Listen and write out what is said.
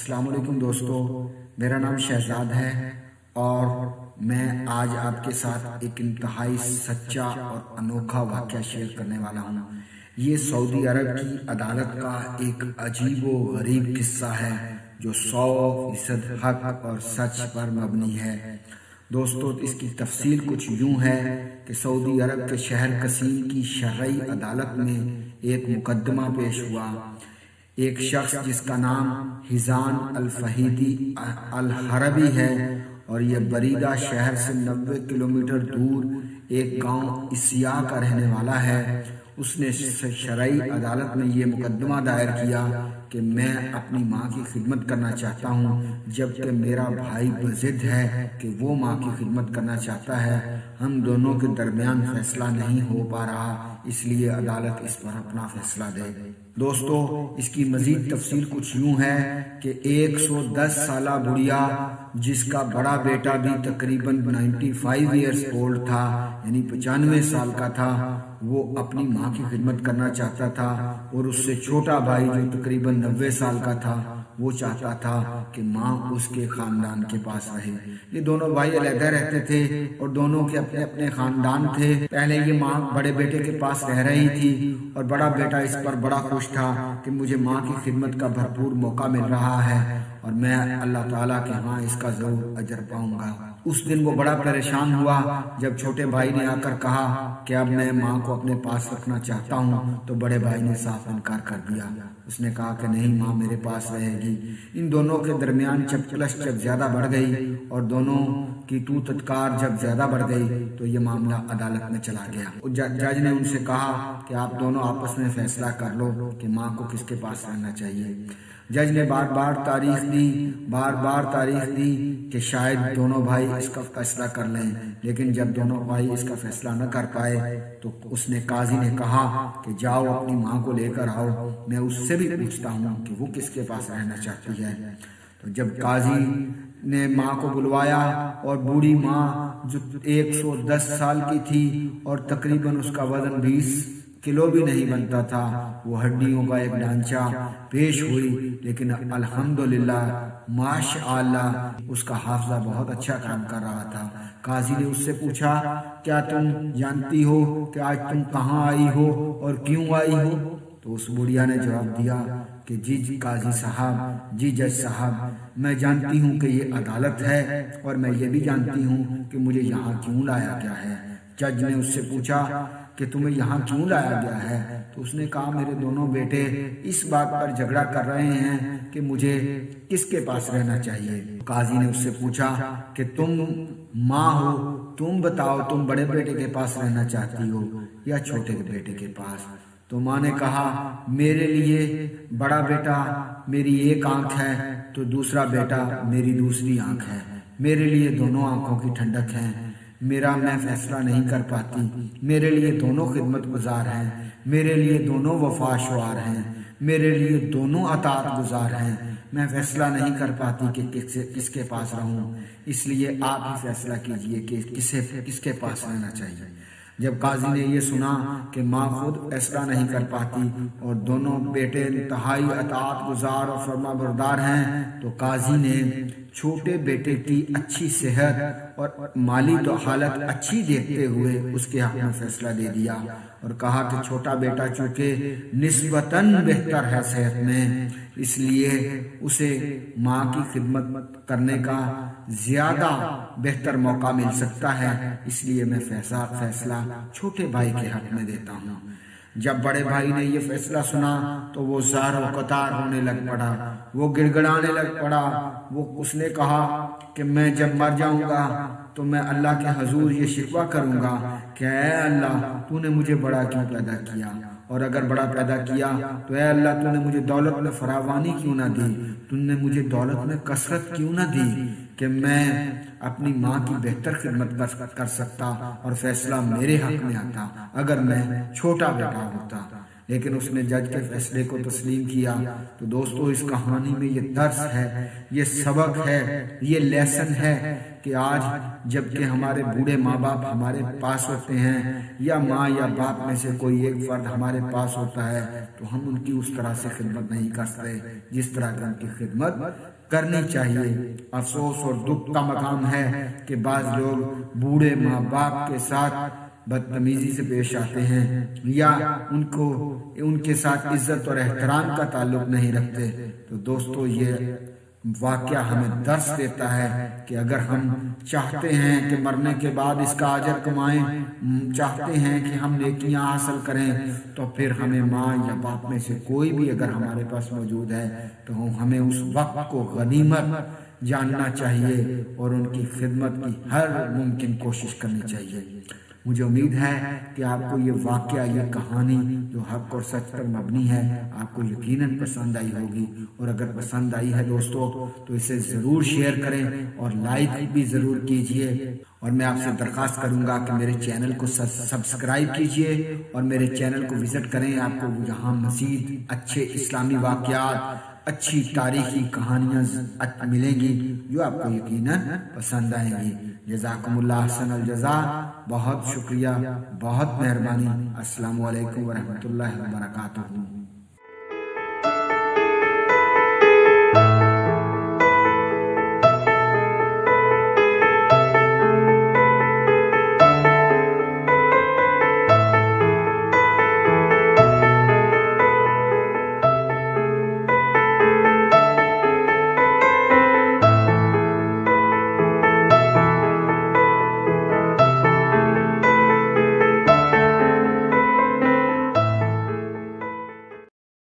السلام علیکم دوستو، میرا نام شہزاد ہے اور میں آج آپ کے ساتھ ایک انتہائی سچا اور انوکھا واقعہ شیئر کرنے والا ہوں۔ یہ سعودی عرب کی عدالت کا ایک عجیب و غریب قصہ ہے جو 100% حق اور سچ پر مبنی ہے۔ دوستو، اس کی تفصیل کچھ یوں ہے کہ سعودی عرب کے شہر قصیم کی شرعی عدالت میں ایک مقدمہ پیش ہوا۔ ایک شخص جس کا نام حزان الفہیدی الحربی ہے اور یہ بریدہ شہر سے 90 کلومیٹر دور ایک گاؤں اسیا کا رہنے والا ہے، اس نے شرعی عدالت میں یہ مقدمہ دائر کیا کہ میں اپنی ماں کی خدمت کرنا چاہتا ہوں، جبکہ میرا بھائی بضد ہے کہ وہ ماں کی خدمت کرنا چاہتا ہے۔ ہم دونوں کے درمیان فیصلہ نہیں ہو پا رہا، اس لیے عدالت اس پر اپنا فیصلہ دے۔ دوستو، اس کی مزید تفصیل کچھ یوں ہے کہ 110 سالہ بڑھیا جس کا بڑا بیٹا بھی تقریباً 95 ایئرز اولڈ تھا، یعنی 95 سال کا تھا، وہ اپنی ماں کی خدمت کرنا چاہتا تھا، اور اس سے چھوٹا بھائی جو تقریباً 90 سال کا تھا وہ چاہتا تھا کہ ماں اس کے خاندان کے پاس رہے۔ یہ دونوں بھائی علیحدہ رہتے تھے اور دونوں کے اپنے اپنے خاندان تھے۔ پہلے یہ ماں بڑے بیٹے کے پاس رہ رہی تھی اور بڑا بیٹا اس پر بڑا خوش تھا کہ مجھے ماں کی خدمت کا بھرپور موقع مل رہا ہے اور میں اللہ تعالیٰ کے ہاں اس کا ضرور اجر پاؤں گا۔ اس دن وہ بڑا پریشان ہوا جب چھوٹے بھائی نے آ کر کہا کہ اب میں ماں کو اپنے پاس رکھنا چاہتا ہوں، تو بڑے بھائی نے صاف انکار کر دیا۔ اس نے کہا کہ نہیں، ماں میرے پاس رہے گی۔ ان دونوں کے درمیان چپچلش جب زیادہ بڑھ گئی اور دونوں کی تو تتکار جب زیادہ بڑھ گئی تو یہ معاملہ عدالت میں چلا گیا۔ جج نے ان سے کہا کہ آپ دونوں آپس میں فیصلہ کر لو کہ ماں کو کس کے پاس رہنا چاہیے۔ جج نے بار بار تاریخ دی کہ شاید دونوں بھائی اس کا فیصلہ کر لیں، لیکن جب دونوں بھائی اس کا فیصلہ نہ کر پائے تو اس نے قاضی نے کہا کہ جاؤ اپنی ماں کو لے کر آؤ، میں اس سے بھی پوچھتا ہوں کہ وہ کس کے پاس رہنا چاہتی ہے۔ تو جب قاضی نے ماں کو بلوایا اور بوڑھی ماں جو 110 سال کی تھی اور تقریباً اس کا وزن 20 کلو بھی نہیں بنتا تھا، وہ ہڈیوں کا ایک ڈھانچہ پیش ہوئی، لیکن الحمدللہ ماشاءاللہ اس کا حافظہ بہت اچھا کام کر رہا تھا۔ قاضی نے اس سے پوچھا کیا تم جانتی ہو کہ آج تم کہاں آئی ہو اور کیوں آئی ہو؟ تو اس بڑھیا نے جواب دیا کہ جی قاضی صاحب، جی جج صاحب، میں جانتی ہوں کہ یہ عدالت ہے اور میں یہ بھی جانتی ہوں کہ مجھے یہاں کیوں لایا گیا ہے۔ جج نے اس سے پوچھا کہ تمہیں یہاں کیوں لایا گیا ہے؟ تو اس نے کہا میرے دونوں بیٹے اس بات پر جھگڑا کر رہے ہیں کہ مجھے کس کے پاس رہنا چاہیے۔ قاضی نے اس سے پوچھا کہ تم ماں ہو، تم بتاؤ تم بڑے بیٹے کے پاس رہنا چاہتی ہو یا چھوٹے بیٹے کے پاس؟ تو ماں نے کہا میرے لیے بڑا بیٹا میری ایک آنکھ ہے تو دوسرا بیٹا میری دوسری آنکھ ہے، میرے لیے دونوں آنکھوں کی ٹھنڈک ہے، میں فیصلہ نہیں کر پاتی، میرے لیے دونوں خدمت گزار ہیں، میرے لیے دونوں وفا شعار ہیں، میرے لیے دونوں اطاعت گزار ہیں، میں فیصلہ نہیں کر پاتی کہ کس کے پاس رہوں، اس لیے آپ ہی فیصلہ کیجئے کہ کس کے پاس رہنا چاہیے۔ جب قاضی نے یہ سنا کہ ماں خود فیصلہ نہیں کر پاتی اور دونوں بیٹے انتہائی اطاعت گزار اور فرما بردار ہیں، تو قاضی نے چھوٹے بیٹے کی اچھی صحت اور مالی تو حالت اچھی دیکھتے ہوئے اس کے حق میں فیصلہ دے دیا اور کہا کہ چھوٹا بیٹا چونکہ نسبتاً بہتر ہے صحت میں، اس لیے اسے ماں کی خدمت کرنے کا زیادہ بہتر موقع مل سکتا ہے، اس لیے میں فیصلہ چھوٹے بھائی کے حق میں دیتا ہوں۔ جب بڑے بھائی نے یہ فیصلہ سنا تو وہ زار و قطار ہونے لگ پڑا، وہ گڑ گڑانے لگ پڑا۔ اس نے کہا کہ میں جب مر جاؤں گا تو میں اللہ کے حضور یہ شکوہ کروں گا کہ اے اللہ تو نے مجھے بڑا کیوں پیدا کیا، اور اگر بڑا پیدا کیا تو اے اللہ تو نے مجھے دولت میں فراوانی کیوں نہ دی، تو نے مجھے دولت میں کثرت کیوں نہ دی کہ میں اپنی ماں کی بہتر خدمت کر سکتا اور فیصلہ میرے حق میں آتا اگر میں چھوٹا بیٹا ہوتا۔ لیکن اس نے جج کے فیصلے کو تسلیم کیا۔ تو دوستو، اس کہانی میں یہ درس ہے، یہ سبق ہے، یہ لیسن ہے کہ آج جب کہ ہمارے بوڑھے ماں باپ ہمارے پاس ہوتے ہیں یا ماں یا باپ میں سے کوئی ایک فرد ہمارے پاس ہوتا ہے تو ہم ان کی اس طرح سے خدمت نہیں کرتے جس طرح کی ان کی خدمت کرنی چاہیے۔ افسوس اور دکھ کا مقام ہے کہ بعض لوگ بوڑھے ماں باپ کے ساتھ بدتمیزی سے پیش آتے ہیں یا ان کے ساتھ عزت اور احترام کا تعلق نہیں رکھتے۔ تو دوستو، یہ واقعہ ہمیں درس دیتا ہے کہ اگر ہم چاہتے ہیں کہ مرنے کے بعد اس کا اجر کمائیں، چاہتے ہیں کہ ہم نیکیاں حاصل کریں، تو پھر ہمیں ماں یا باپ میں سے کوئی بھی اگر ہمارے پاس موجود ہے تو ہمیں اس وقت کو غنیمت جاننا چاہیے اور ان کی خدمت کی ہر ممکن کوشش کرنی چاہیے۔ مجھے امید ہے کہ آپ کو یہ واقعہ، یہ کہانی جو حق اور سچ پر مبنی ہے، آپ کو یقیناً پسند آئی ہوگی، اور اگر پسند آئی ہے دوستو تو اسے ضرور شیئر کریں اور لائک بھی ضرور کیجئے، اور میں آپ سے درخواست کروں گا کہ میرے چینل کو سبسکرائب کیجئے اور میرے چینل کو وزٹ کریں۔ آپ کو جہاں مزید اچھے اسلامی واقعات، اچھی تاریخی کہانیاں ملیں گی جو آپ کو یقیناً پسند آئیں گی۔ جزاکم اللہ احسن الجزا، بہت شکریہ، بہت مہربانی۔ السلام علیکم ورحمۃ اللہ وبرکاتہ۔